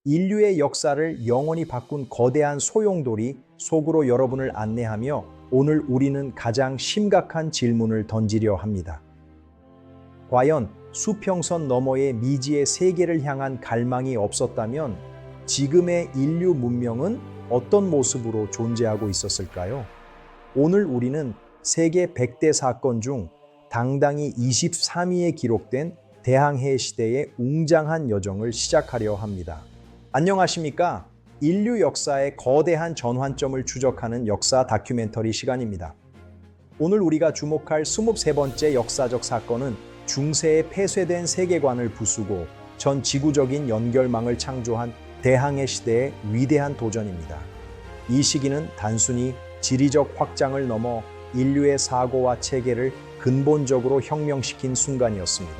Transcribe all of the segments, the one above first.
인류의 역사를 영원히 바꾼 거대한 소용돌이 속으로 여러분을 안내하며 오늘 우리는 가장 심각한 질문을 던지려 합니다. 과연 수평선 너머의 미지의 세계를 향한 갈망이 없었다면 지금의 인류 문명은 어떤 모습으로 존재하고 있었을까요? 오늘 우리는 세계 100대 사건 중 당당히 23위에 기록된 대항해 시대의 웅장한 여정을 시작하려 합니다. 안녕하십니까? 인류 역사의 거대한 전환점을 추적하는 역사 다큐멘터리 시간입니다. 오늘 우리가 주목할 23번째 역사적 사건은 중세의 폐쇄된 세계관을 부수고 전 지구적인 연결망을 창조한 대항해 시대의 위대한 도전입니다. 이 시기는 단순히 지리적 확장을 넘어 인류의 사고와 체계를 근본적으로 혁명시킨 순간이었습니다.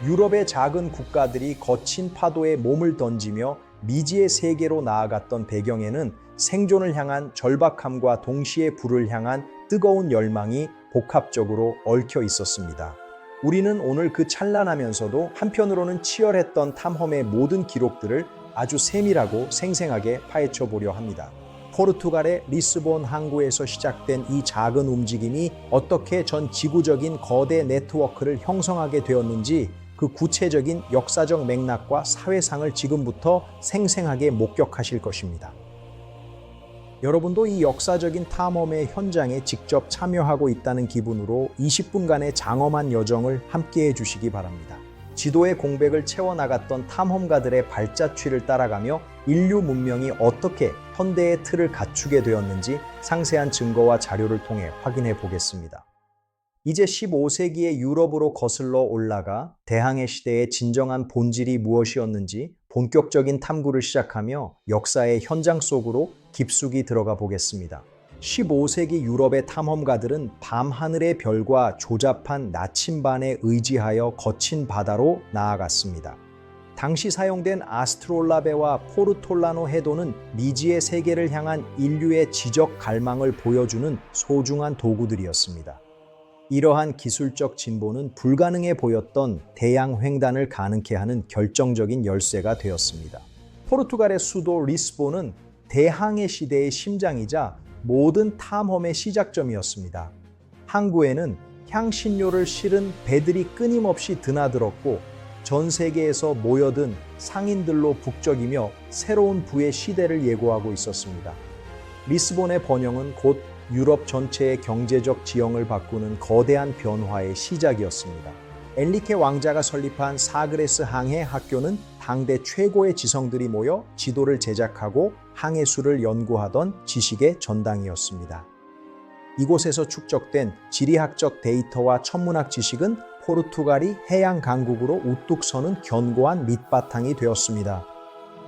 유럽의 작은 국가들이 거친 파도에 몸을 던지며 미지의 세계로 나아갔던 배경에는 생존을 향한 절박함과 동시에 불을 향한 뜨거운 열망이 복합적으로 얽혀 있었습니다. 우리는 오늘 그 찬란하면서도 한편으로는 치열했던 탐험의 모든 기록들을 아주 세밀하고 생생하게 파헤쳐 보려 합니다. 포르투갈의 리스본 항구에서 시작된 이 작은 움직임이 어떻게 전 지구적인 거대 네트워크를 형성하게 되었는지 그 구체적인 역사적 맥락과 사회상을 지금부터 생생하게 목격하실 것입니다. 여러분도 이 역사적인 탐험의 현장에 직접 참여하고 있다는 기분으로 20분간의 장엄한 여정을 함께해 주시기 바랍니다. 지도의 공백을 채워나갔던 탐험가들의 발자취를 따라가며 인류 문명이 어떻게 현대의 틀을 갖추게 되었는지 상세한 증거와 자료를 통해 확인해 보겠습니다. 이제 15세기의 유럽으로 거슬러 올라가 대항해 시대의 진정한 본질이 무엇이었는지 본격적인 탐구를 시작하며 역사의 현장 속으로 깊숙이 들어가 보겠습니다. 15세기 유럽의 탐험가들은 밤하늘의 별과 조잡한 나침반에 의지하여 거친 바다로 나아갔습니다. 당시 사용된 아스트롤라베와 포르톨라노 해도는 미지의 세계를 향한 인류의 지적 갈망을 보여주는 소중한 도구들이었습니다. 이러한 기술적 진보는 불가능해 보였던 대양 횡단을 가능케 하는 결정적인 열쇠가 되었습니다. 포르투갈의 수도 리스본은 대항해 시대의 심장이자 모든 탐험의 시작점이었습니다. 항구에는 향신료를 실은 배들이 끊임없이 드나들었고 전 세계에서 모여든 상인들로 북적이며 새로운 부의 시대를 예고하고 있었습니다. 리스본의 번영은 곧 유럽 전체의 경제적 지형을 바꾸는 거대한 변화의 시작이었습니다. 엔리케 왕자가 설립한 사그레스 항해 학교는 당대 최고의 지성들이 모여 지도를 제작하고 항해술을 연구하던 지식의 전당이었습니다. 이곳에서 축적된 지리학적 데이터와 천문학 지식은 포르투갈이 해양 강국으로 우뚝 서는 견고한 밑바탕이 되었습니다.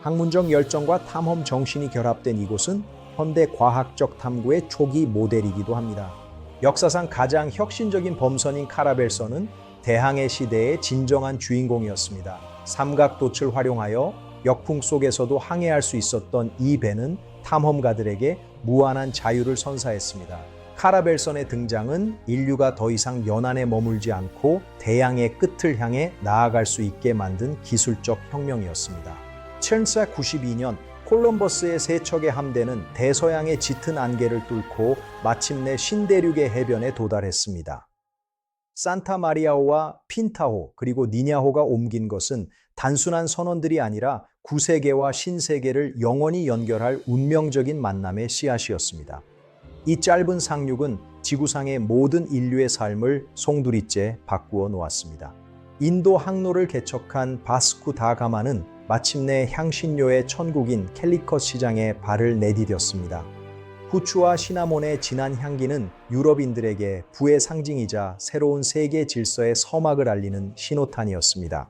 학문적 열정과 탐험 정신이 결합된 이곳은 현대 과학적 탐구의 초기 모델이기도 합니다. 역사상 가장 혁신적인 범선인 카라벨선은 대항해 시대의 진정한 주인공이었습니다. 삼각돛을 활용하여 역풍 속에서도 항해할 수 있었던 이 배는 탐험가들에게 무한한 자유를 선사했습니다. 카라벨선의 등장은 인류가 더 이상 연안에 머물지 않고 대양의 끝을 향해 나아갈 수 있게 만든 기술적 혁명이었습니다. 1492년 콜럼버스의 세 척의 함대는 대서양의 짙은 안개를 뚫고 마침내 신대륙의 해변에 도달했습니다. 산타마리아호와 핀타호 그리고 니냐호가 옮긴 것은 단순한 선원들이 아니라 구세계와 신세계를 영원히 연결할 운명적인 만남의 씨앗이었습니다. 이 짧은 상륙은 지구상의 모든 인류의 삶을 송두리째 바꾸어 놓았습니다. 인도 항로를 개척한 바스쿠 다 가마는 마침내 향신료의 천국인 캘리컷 시장에 발을 내디뎠습니다. 후추와 시나몬의 진한 향기는 유럽인들에게 부의 상징이자 새로운 세계 질서의 서막을 알리는 신호탄이었습니다.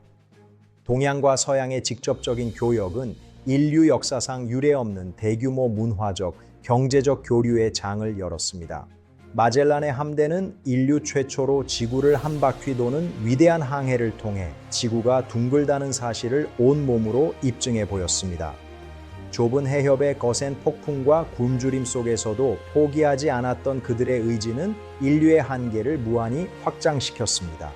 동양과 서양의 직접적인 교역은 인류 역사상 유례없는 대규모 문화적, 경제적 교류의 장을 열었습니다. 마젤란의 함대는 인류 최초로 지구를 한 바퀴 도는 위대한 항해를 통해 지구가 둥글다는 사실을 온몸으로 입증해 보였습니다. 좁은 해협의 거센 폭풍과 굶주림 속에서도 포기하지 않았던 그들의 의지는 인류의 한계를 무한히 확장시켰습니다.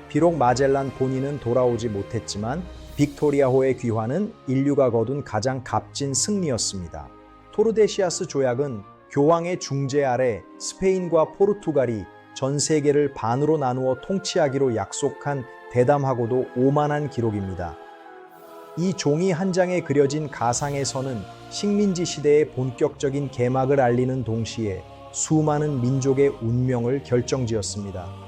비록 마젤란 본인은 돌아오지 못했지만 빅토리아호의 귀환은 인류가 거둔 가장 값진 승리였습니다. 토르데시아스 조약은 교황의 중재 아래 스페인과 포르투갈이 전 세계를 반으로 나누어 통치하기로 약속한 대담하고도 오만한 기록입니다. 이 종이 한 장에 그려진 가상의 선은 식민지 시대의 본격적인 개막을 알리는 동시에 수많은 민족의 운명을 결정지었습니다.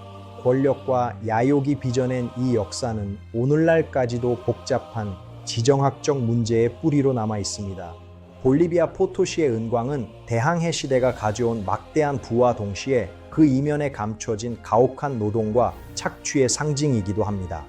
권력과 야욕이 빚어낸 이 역사는 오늘날까지도 복잡한 지정학적 문제의 뿌리로 남아 있습니다. 볼리비아 포토시의 은광은 대항해 시대가 가져온 막대한 부와 동시에 그 이면에 감춰진 가혹한 노동과 착취의 상징이기도 합니다.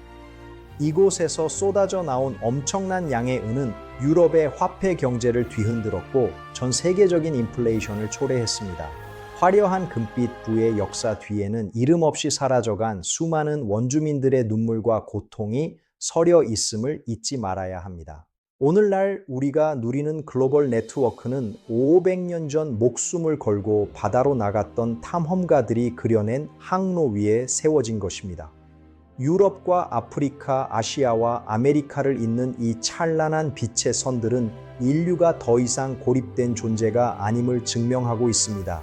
이곳에서 쏟아져 나온 엄청난 양의 은은 유럽의 화폐 경제를 뒤흔들었고 전 세계적인 인플레이션을 초래했습니다. 화려한 금빛 부의 역사 뒤에는 이름 없이 사라져간 수많은 원주민들의 눈물과 고통이 서려 있음을 잊지 말아야 합니다. 오늘날 우리가 누리는 글로벌 네트워크는 500년 전 목숨을 걸고 바다로 나갔던 탐험가들이 그려낸 항로 위에 세워진 것입니다. 유럽과 아프리카, 아시아와 아메리카를 잇는 이 찬란한 빛의 선들은 인류가 더 이상 고립된 존재가 아님을 증명하고 있습니다.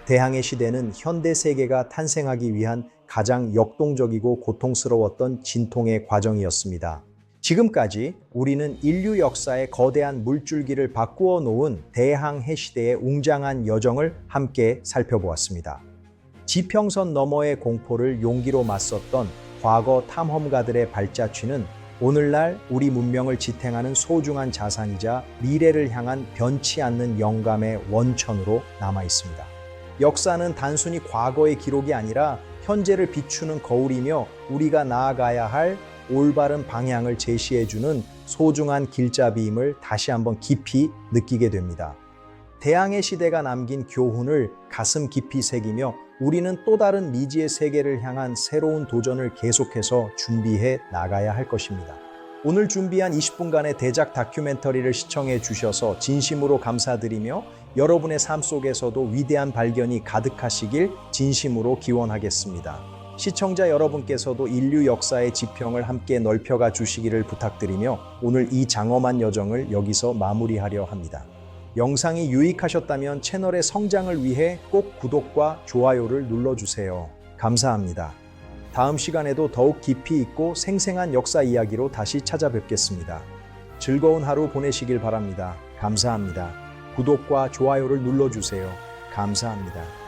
대항해 시대는 현대 세계가 탄생하기 위한 가장 역동적이고 고통스러웠던 진통의 과정이었습니다. 지금까지 우리는 인류 역사의 거대한 물줄기를 바꾸어 놓은 대항해 시대의 웅장한 여정을 함께 살펴보았습니다. 지평선 너머의 공포를 용기로 맞섰던 과거 탐험가들의 발자취는 오늘날 우리 문명을 지탱하는 소중한 자산이자 미래를 향한 변치 않는 영감의 원천으로 남아 있습니다. 역사는 단순히 과거의 기록이 아니라 현재를 비추는 거울이며 우리가 나아가야 할 올바른 방향을 제시해주는 소중한 길잡이임을 다시 한번 깊이 느끼게 됩니다. 대항해 시대가 남긴 교훈을 가슴 깊이 새기며 우리는 또 다른 미지의 세계를 향한 새로운 도전을 계속해서 준비해 나가야 할 것입니다. 오늘 준비한 20분간의 대작 다큐멘터리를 시청해 주셔서 진심으로 감사드리며 여러분의 삶 속에서도 위대한 발견이 가득하시길 진심으로 기원하겠습니다. 시청자 여러분께서도 인류 역사의 지평을 함께 넓혀가 주시기를 부탁드리며 오늘 이 장엄한 여정을 여기서 마무리하려 합니다. 영상이 유익하셨다면 채널의 성장을 위해 꼭 구독과 좋아요를 눌러주세요. 감사합니다. 다음 시간에도 더욱 깊이 있고 생생한 역사 이야기로 다시 찾아뵙겠습니다. 즐거운 하루 보내시길 바랍니다. 감사합니다. 구독과 좋아요를 눌러주세요. 감사합니다.